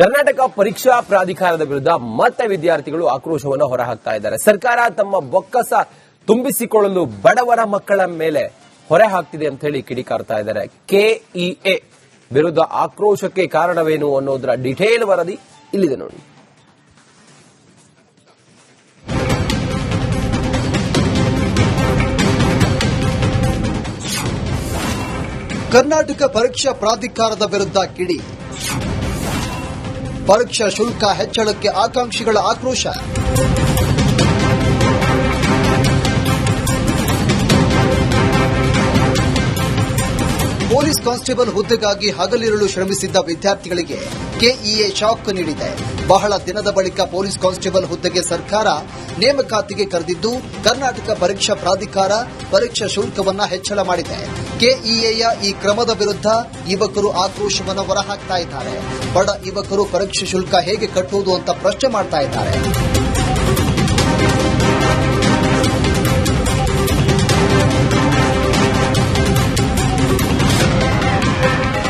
ಕರ್ನಾಟಕ ಪರೀಕ್ಷಾ ಪ್ರಾಧಿಕಾರದ ವಿರುದ್ಧ ಮತ್ತೆ ವಿದ್ಯಾರ್ಥಿಗಳು ಆಕ್ರೋಶವನ್ನು ಹೊರಹಾಕ್ತಾ ಇದ್ದಾರೆ. ಸರ್ಕಾರ ತಮ್ಮ ಬೊಕ್ಕಸ ತುಂಬಿಸಿಕೊಳ್ಳಲು ಬಡವರ ಮಕ್ಕಳ ಮೇಲೆ ಹೊರೆ ಹಾಕ್ತಿದೆ ಅಂತ ಹೇಳಿ ಕಿಡಿಕಾರ್ತಾ ಇದ್ದಾರೆ. ಕೆಇಎ ವಿರುದ್ಧ ಆಕ್ರೋಶಕ್ಕೆ ಕಾರಣವೇನು ಅನ್ನೋದರ ಡಿಟೇಲ್ ವರದಿ ಇಲ್ಲಿದೆ ನೋಡಿ. ಕರ್ನಾಟಕ ಪರೀಕ್ಷಾ ಪ್ರಾಧಿಕಾರದ ವಿರುದ್ಧ ಕಿಡಿ. ಪರೀಕ್ಷಾ ಶುಲ್ಕ ಹೆಚ್ಚಳಕ್ಕೆ ಆಕಾಂಕ್ಷಿಗಳ ಆಕ್ರೋಶ. ಪೊಲೀಸ್ ಕಾನ್ಸ್ಟೇಬಲ್ ಹುದ್ದೆಗಾಗಿ ಹಗಲಿರುಳು ಶ್ರಮಿಸಿದ್ದ ವಿದ್ಯಾರ್ಥಿಗಳಿಗೆ ಕೆಇಎ ಶಾಕ್ ನೀಡಿದೆ. ಬಹಳ ದಿನದ ಬಳಿಕ ಪೊಲೀಸ್ ಕಾನ್ಸ್ಟೇಬಲ್ ಹುದ್ದೆಗೆ ಸರ್ಕಾರ ನೇಮಕಾತಿಗೆ ಕರೆದಿದ್ದು, ಕರ್ನಾಟಕ ಪರೀಕ್ಷಾ ಪ್ರಾಧಿಕಾರ ಪರೀಕ್ಷಾ ಶುಲ್ಕವನ್ನ ಹೆಚ್ಚಳ ಮಾಡಿದೆ. ಕೆಇಎಯ ಈ ಕ್ರಮದ ವಿರುದ್ಧ ಯುವಕರು ಆಕ್ರೋಶವನ್ನು ಹೊರಹಾಕ್ತಾ ಇದ್ದಾರೆ. ಬಡ ಯುವಕರು ಪರೀಕ್ಷಾ ಶುಲ್ಕ ಹೇಗೆ ಕಟ್ಟುವುದು ಅಂತ ಪ್ರಶ್ನೆ ಮಾಡ್ತಾ ಇದ್ದಾರೆ.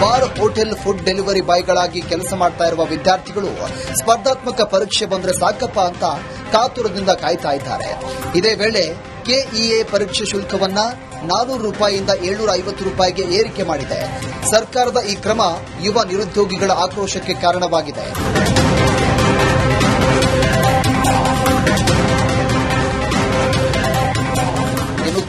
ಬಾರ್, ಹೋಟೆಲ್, ಫುಡ್ ಡೆಲಿವರಿ ಬಾಯ್ಗಳಾಗಿ ಕೆಲಸ ಮಾಡ್ತಾ ಇರುವ ವಿದ್ಯಾರ್ಥಿಗಳು ಸ್ಪರ್ಧಾತ್ಮಕ ಪರೀಕ್ಷೆ ಬಂದ್ರೆ ಸಾಕಪ್ಪ ಅಂತ ಕಾತುರದಿಂದ ಕಾಯ್ತಾ ಇದ್ದಾರೆ. ಇದೇ ವೇಳೆ ಕೆಇಎ ಪರೀಕ್ಷೆ ಶುಲ್ಕವನ್ನ 400 ರೂಪಾಯಿಯಿಂದ 750 ರೂಪಾಯಿಗೆ ಏರಿಕೆ ಮಾಡಿದೆ. ಸರ್ಕಾರದ ಈ ಕ್ರಮ ಯುವ ನಿರುದ್ಯೋಗಿಗಳ ಆಕ್ರೋಶಕ್ಕೆ ಕಾರಣವಾಗಿದೆ.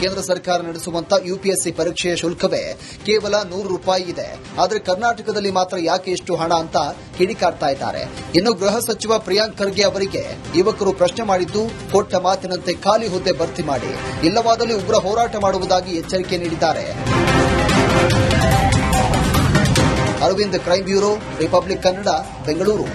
ಕೇಂದ್ರ ಸರ್ಕಾರ ನಡೆಸುವಂತ ಯುಪಿಎಸ್ಸಿ ಪರೀಕ್ಷೆಯ ಶುಲ್ಕವೇ ಕೇವಲ 100 ರೂಪಾಯಿ ಇದೆ. ಆದರೆ ಕರ್ನಾಟಕದಲ್ಲಿ ಮಾತ್ರ ಯಾಕೆ ಎಷ್ಟು ಹಣ ಅಂತ ಕಿಡಿಕಾರ್ತಾ ಇದ್ದಾರೆ. ಇನ್ನು ಗೃಹ ಸಚಿವ ಪ್ರಿಯಾಂಕ್ ಖರ್ಗೆ ಅವರಿಗೆ ಯುವಕರು ಪ್ರಶ್ನೆ ಮಾಡಿದ್ದು, ಕೊಟ್ಟ ಮಾತಿನಂತೆ ಖಾಲಿ ಹುದ್ದೆ ಭರ್ತಿ ಮಾಡಿ, ಇಲ್ಲವಾದಲ್ಲಿ ಉಗ್ರ ಹೋರಾಟ ಮಾಡುವುದಾಗಿ ಎಚ್ಚರಿಕೆ ನೀಡಿದ್ದಾರೆ. Arvind, crime bureau, Republic Kannada, Bengaluru.